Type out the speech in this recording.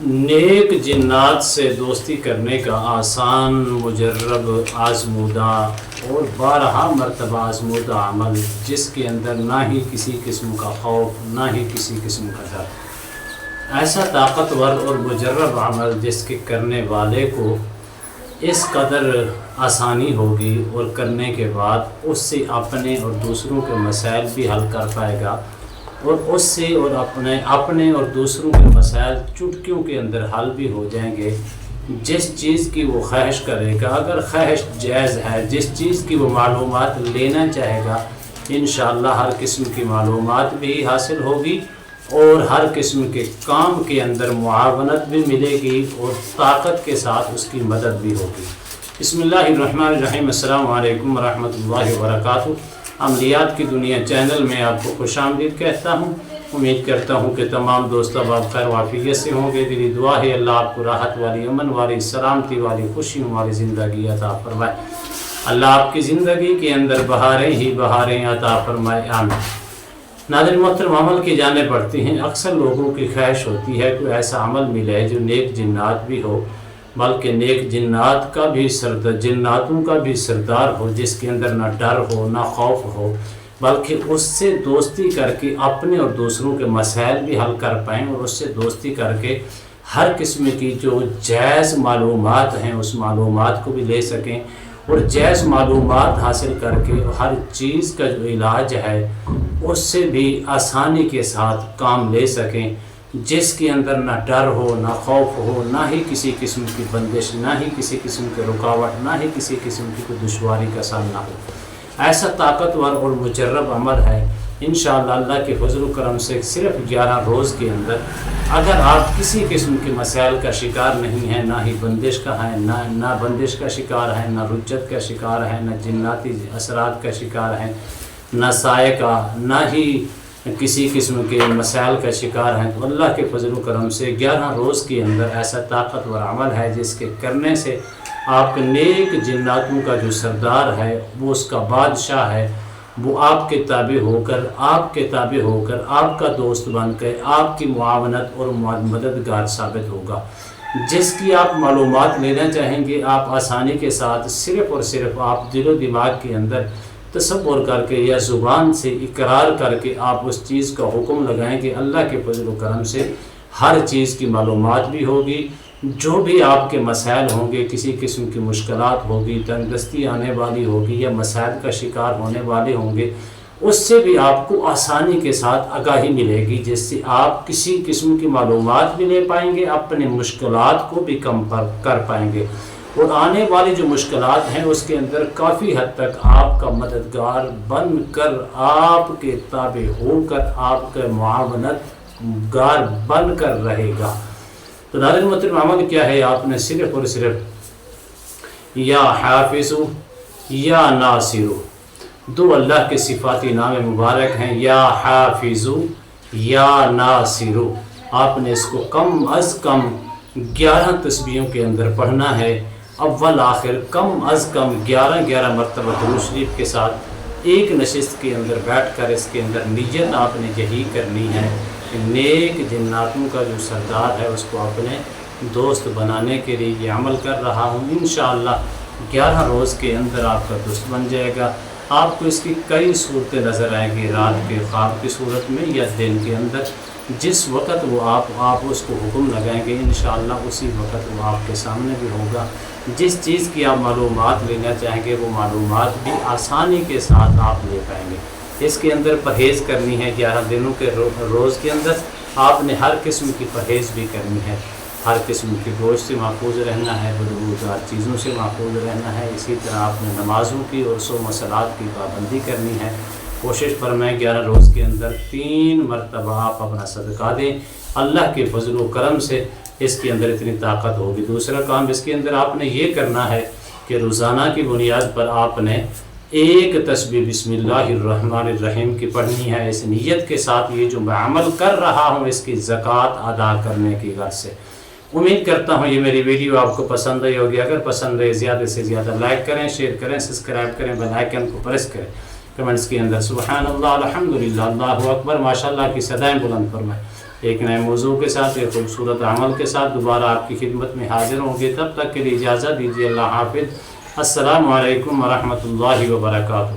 نیک جنات سے دوستی کرنے کا آسان، مجرب، آزمودہ اور بارہا مرتبہ آزمودہ عمل، جس کے اندر نہ ہی کسی قسم کا خوف، نہ ہی کسی قسم کا ڈر، ایسا طاقتور اور مجرب عمل جس کے کرنے والے کو اس قدر آسانی ہوگی اور کرنے کے بعد اس سے اپنے اور دوسروں کے مسائل بھی حل کر پائے گا، اور اس سے اور اپنے اور دوسروں کے مسائل چٹکیوں کے اندر حل بھی ہو جائیں گے۔ جس چیز کی وہ خواہش کرے گا، اگر خواہش جائز ہے، جس چیز کی وہ معلومات لینا چاہے گا، انشاءاللہ ہر قسم کی معلومات بھی حاصل ہوگی اور ہر قسم کے کام کے اندر معاونت بھی ملے گی اور طاقت کے ساتھ اس کی مدد بھی ہوگی۔ بسم اللہ الرحمن الرحیم۔ السلام علیکم ورحمۃ اللہ وبرکاتہ۔ عملیات کی دنیا چینل میں آپ کو خوش آمدید کہتا ہوں۔ امید کرتا ہوں کہ تمام دوست احباب خیر و عافیت سے ہوں گے۔ دلی دعا ہے اللہ آپ کو راحت والی، امن والی، سلامتی والی، خوشیوں والی زندگی عطا فرمائے۔ اللہ آپ کی زندگی کے اندر بہاریں ہی بہاریں عطا فرمائے، آمین۔ ناظرین محترم، عمل کی جانب بڑھتی ہیں۔ اکثر لوگوں کی خواہش ہوتی ہے کہ ایسا عمل ملے جو نیک جنات بھی ہو، بلکہ نیک جنات کا بھی جناتوں کا بھی سردار ہو، جس کے اندر نہ ڈر ہو، نہ خوف ہو، بلکہ اس سے دوستی کر کے اپنے اور دوسروں کے مسائل بھی حل کر پائیں اور اس سے دوستی کر کے ہر قسم کی جو جائز معلومات ہیں اس معلومات کو بھی لے سکیں، اور جائز معلومات حاصل کر کے ہر چیز کا جو علاج ہے اس سے بھی آسانی کے ساتھ کام لے سکیں، جس کے اندر نہ ڈر ہو، نہ خوف ہو، نہ ہی کسی قسم کی بندش، نہ ہی کسی قسم کی رکاوٹ، نہ ہی کسی قسم کی کوئی دشواری کا سامنا ہو۔ ایسا طاقتور اور مجرب عمل ہے۔ انشاءاللہ اللہ کے فضل و کرم سے صرف 11 روز کے اندر اگر آپ کسی قسم کے مسائل کا شکار نہیں ہیں، نہ ہی بندش کا ہے، نہ بندش کا شکار ہے، نہ رجت کا شکار ہے، نہ جناتی اثرات کا شکار ہے، نہ سائے کا، نہ ہی کسی قسم کے مسائل کا شکار ہیں، تو اللہ کے فضل و کرم سے 11 روز کے اندر ایسا طاقتور عمل ہے جس کے کرنے سے آپ نیک جناتوں کا جو سردار ہے، وہ اس کا بادشاہ ہے، وہ آپ کے تابع ہو کر آپ کا دوست بن کے آپ کی معاونت اور مددگار ثابت ہوگا، جس کی آپ معلومات لینا چاہیں گے آپ آسانی کے ساتھ صرف اور صرف آپ دل و دماغ کے اندر تصور کر کے یا زبان سے اقرار کر کے آپ اس چیز کا حکم لگائیں گے، اللہ کے فضل و کرم سے ہر چیز کی معلومات بھی ہوگی۔ جو بھی آپ کے مسائل ہوں گے، کسی قسم کی مشکلات ہوگی، تنگ دستی آنے والی ہوگی یا مسائل کا شکار ہونے والے ہوں گے، اس سے بھی آپ کو آسانی کے ساتھ آگاہی ملے گی، جس سے آپ کسی قسم کی معلومات بھی لے پائیں گے، اپنے مشکلات کو بھی کم کر پائیں گے، اور آنے والی جو مشکلات ہیں اس کے اندر کافی حد تک آپ کا مددگار بن کر، آپ کے تابع ہو کر، آپ کا معاونت گار بن کر رہے گا۔ تو ناظرین محترم، عمل کیا ہے؟ آپ نے صرف اور صرف یا حافظ یا ناصر، دو اللہ کے صفاتی نام مبارک ہیں، یا حافظ یا ناصر۔ آپ نے اس کو کم از کم 11 تسبیحوں کے اندر پڑھنا ہے، اول آخر کم از کم 11 مرتبہ درود شریف کے ساتھ ایک نشست کے اندر بیٹھ کر اس کے اندر نیت آپ نے یہی کرنی ہے کہ نیک جناتوں کا جو سردار ہے اس کو اپنے دوست بنانے کے لیے یہ عمل کر رہا ہوں۔ انشاءاللہ 11 روز کے اندر آپ کا دوست بن جائے گا۔ آپ کو اس کی کئی صورتیں نظر آئیں گی، رات کے خواب کی صورت میں یا دن کے اندر، جس وقت وہ آپ اس کو حکم لگائیں گے انشاءاللہ اسی وقت وہ آپ کے سامنے بھی ہوگا۔ جس چیز کی آپ معلومات لینا چاہیں گے وہ معلومات بھی آسانی کے ساتھ آپ لے پائیں گے۔ اس کے اندر پرہیز کرنی ہے، 11 دنوں کے روز کے اندر آپ نے ہر قسم کی پرہیز بھی کرنی ہے، ہر قسم کی گوشت سے محفوظ رہنا ہے، بدبودار چیزوں سے محفوظ رہنا ہے، اسی طرح آپ نے نمازوں کی اور صوم و صلات کی پابندی کرنی ہے۔ کوشش فرمائیں 11 روز کے اندر 3 مرتبہ آپ اپنا صدقہ دیں، اللہ کے فضل و کرم سے اس کے اندر اتنی طاقت ہوگی۔ دوسرا کام اس کے اندر آپ نے یہ کرنا ہے کہ روزانہ کی بنیاد پر آپ نے ایک تسبیح بسم اللہ الرحمن الرحیم کی پڑھنی ہے، اس نیت کے ساتھ یہ جو میں عمل کر رہا ہوں اس کی زکوٰۃ ادا کرنے کی غرض سے۔ امید کرتا ہوں یہ میری ویڈیو آپ کو پسند آئی ہوگی۔ اگر پسند ہے زیادہ سے زیادہ لائک کریں، شیئر کریں، سبسکرائب کریں، بیل آئیکن کو پریس کریں، کمنٹس کے اندر سبحان اللہ، الحمدللہ، اللہ اکبر، ماشاءاللہ کی صدائیں بلند فرمائیں۔ ایک نئے موضوع کے ساتھ، ایک خوبصورت عمل کے ساتھ دوبارہ آپ کی خدمت میں حاضر ہوں گے. تب تک کے لیے اجازت دیجیے. اللہ حافظ. السلام علیکم ورحمۃ اللہ وبرکاتہ.